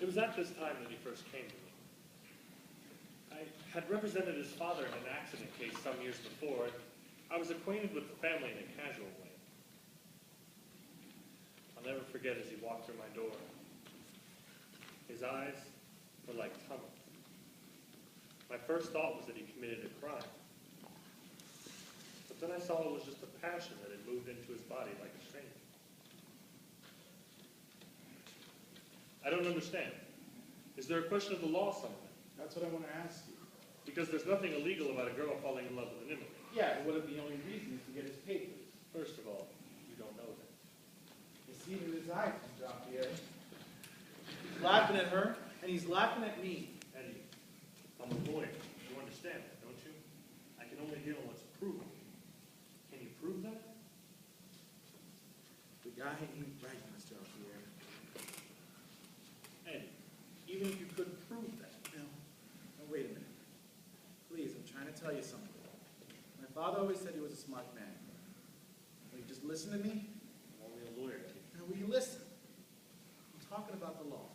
It was at this time that he first came to me. I had represented his father in an accident case some years before, and I was acquainted with the family in a casual way. I'll never forget as he walked through my door. His eyes were like tunnels. My first thought was that he committed a crime. But then I saw it was just a passion that had moved into his body like a stranger. I don't understand. Is there a question of the law somewhere? That's what I want to ask you. Because there's nothing illegal about a girl falling in love with an immigrant. Yeah, what if the only reason is to get his papers? First of all, you don't know that. It's even his eyes from Jean-Pierre. He's laughing at her, and he's laughing at me. Eddie, I'm a lawyer. You understand that, don't you? I can only deal with what's proven. Can you prove that? The guy ain't right, Mr. Jean-Pierre. Eddie, even if you could prove that. No, wait a minute. Please, I'm trying to tell you something. My father always said he was a smart man. Will you just listen to me? I'm only a lawyer, Eddie. Now, will you listen? I'm talking about the law.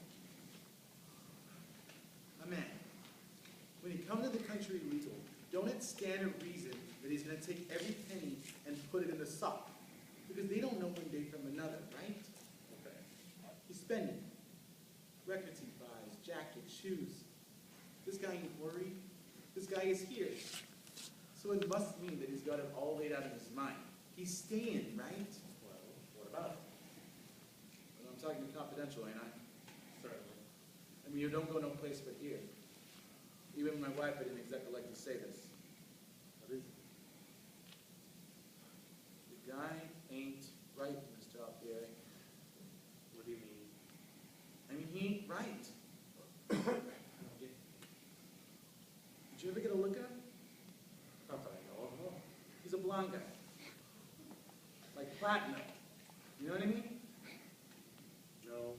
A man, when he comes to the country legal, don't it stand to reason that he's going to take every penny and put it in the sock? Because they don't know one day from another, right? Okay. He's spending. Records he buys, jackets, shoes. This guy ain't worried. This guy is here. So it must mean that he's got it all laid out in his mind. He's staying, right? Well, what about it? Well, I'm talking confidential, ain't I? Certainly. I mean, you don't go no place but here. Even my wife, I didn't exactly like to say this. What is it? The guy ain't right, Mr. Alfieri. What do you mean? I mean, he ain't right. Did you ever get a look at him? Not that I know of, no. He's a blonde guy. Like platinum. You know what I mean? No.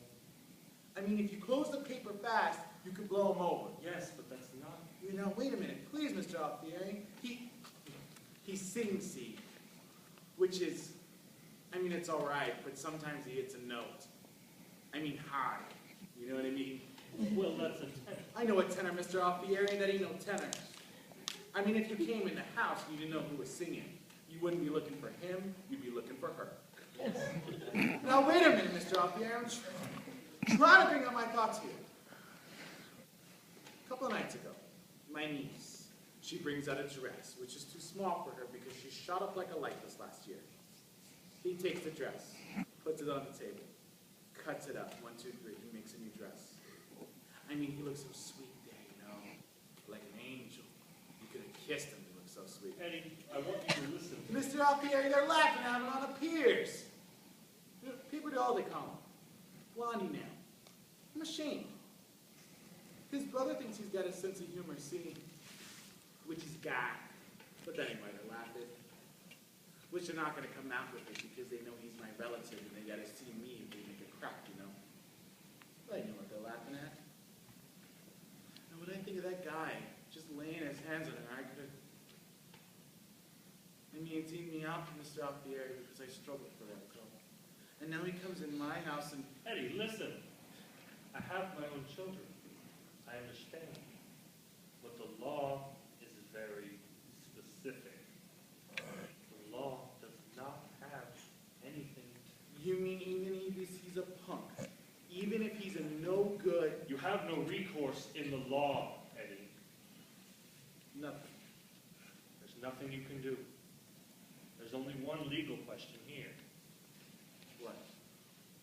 I mean, if you close the paper fast, you could blow him over. Yes, but that's not. You know, wait a minute. Please, Mr. Alfieri. He sings, see, which is, I mean, it's all right, but sometimes he hits a note. I mean, high. You know what I mean? Well, that's a tenor. I know a tenor, Mr. Alfieri. That ain't no tenor. I mean, if you came in the house and you didn't know who was singing, you wouldn't be looking for him, you'd be looking for her. Now, wait a minute, Mr. Alfieri. I'm trying to bring out my thoughts here. A couple of nights ago, my niece, she brings out a dress, which is too small for her because she shot up like a light this last year. He takes the dress, puts it on the table, cuts it up, 1, 2, 3, he makes a new dress. I mean, he looks so sweet there, you know, like an angel. You could have kissed him, he looks so sweet. Eddie, I want you to listen. Mr. Alfieri, they're laughing at him on the piers. People do all they call him. Blondie now. I'm ashamed. His brother thinks he's got a sense of humor, see, which he's got. But that ain't why they're laughing. Which they're not going to come out with it because they know he's my relative and they got to see me if they make a crack, you know. But I know what they're laughing at. And when I think of that guy just laying his hands on her, I could. I mean, it's eating me out, Mr. Alfieri, because I struggled for that girl. And now he comes in my house and. Eddie, listen. I have my own children. I understand. But the law is very specific. The law does not have anything. You mean even if he's a punk? Even if he's a no good? You have no recourse in the law, Eddie. Nothing. There's nothing you can do. There's only one legal question here. What?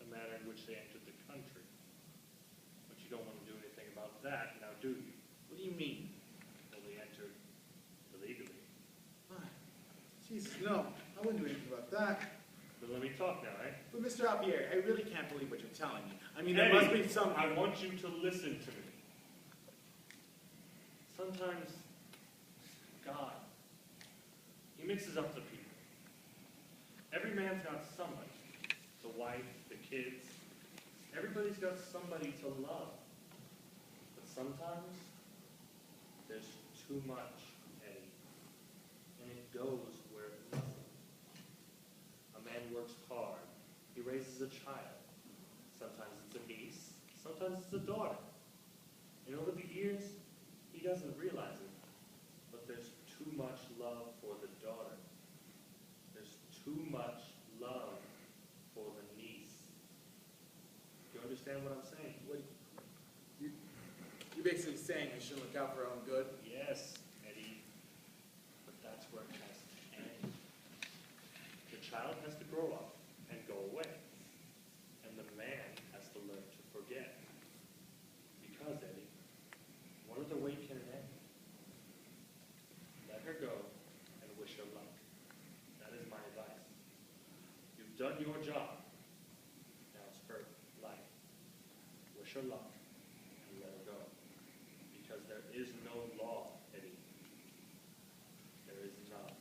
The manner in which they entered the country. But you don't want to do anything about that, now do you? What do you mean? Well, they entered illegally. Ah, Jesus, no. I wouldn't do anything about that. But let me talk now, eh? But Mr. Alfieri, I really can't believe what you're telling me. I mean, there Eddie, must be some. I want you to listen to me. Sometimes God, he mixes up the people. Every man's got somebody. The wife, the kids. Everybody's got somebody to love. But sometimes there's too much, Eddie. And it goes where nothing. A man works hard. He raises a child. Sometimes it's a niece. Sometimes realizes it's a daughter. And over the years, he doesn't realize it, but there's too much love for the daughter. There's too much love for the niece. Do you understand what I'm saying? You're basically saying I shouldn't look out for our own good? Yes, Eddie, but that's where it has to end. The child has to grow up and go away, and the man has to learn to forget. Because, Eddie, what other way can it end? Let her go and wish her luck. That is my advice. You've done your job. Now it's her life. Wish her luck and let her go. Because there is no law, Eddie. There is none.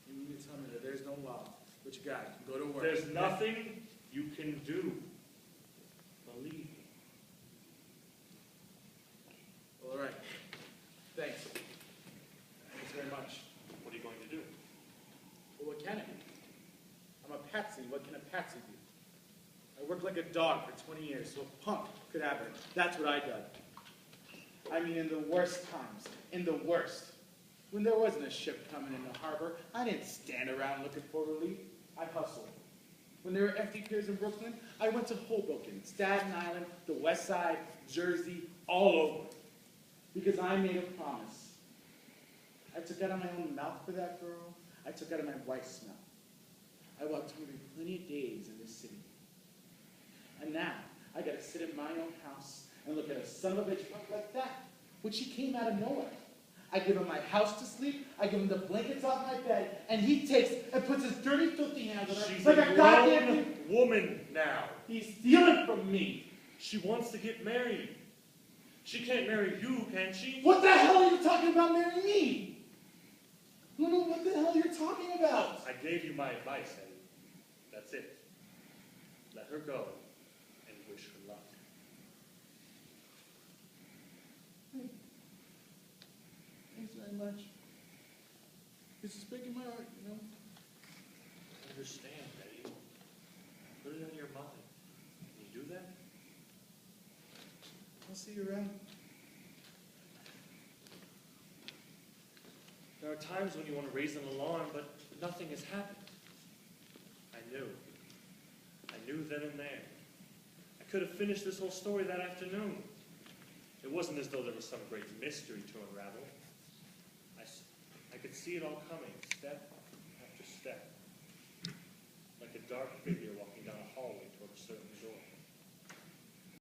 You mean to tell me that there's no law, but you got it. Go to work. There's nothing you can do. Believe me. Well, all right. Thanks. Thanks very much. What are you going to do? Well, what can it be? I'm a patsy. What can a patsy do? I worked like a dog for 20 years, so a punk could have it. That's what I done. I mean, in the worst times. In the worst. When there wasn't a ship coming in the harbor, I didn't stand around looking for relief. I hustled. When there were empty piers in Brooklyn, I went to Hoboken, Staten Island, the West Side, Jersey, all over. Because I made a promise. I took out of my own mouth for that girl. I took out of my wife's mouth. I walked hungry plenty of days in this city. And now, I gotta sit in my own house and look at a son of a bitch punk like that, when she came out of nowhere. I give him my house to sleep, I give him the blankets off my bed, and he takes and puts his dirty, filthy hands on her She's like a a goddamn... grown woman now. He's stealing from me. She wants to get married. She can't marry you, can she? What the hell are you talking about marrying me? I don't know what the hell you're talking about. I gave you my advice, Eddie. That's it. Let her go and wish her luck. Thanks very much. This is breaking my heart, you know? Understand, Eddie. Put it on your mind. Can you do that? I'll see you around. There are times when you want to raise an alarm, but nothing has happened. I knew. I knew then and there. I could have finished this whole story that afternoon. It wasn't as though there was some great mystery to unravel. I could see it all coming, step after step, like a dark figure walking down a hallway toward a certain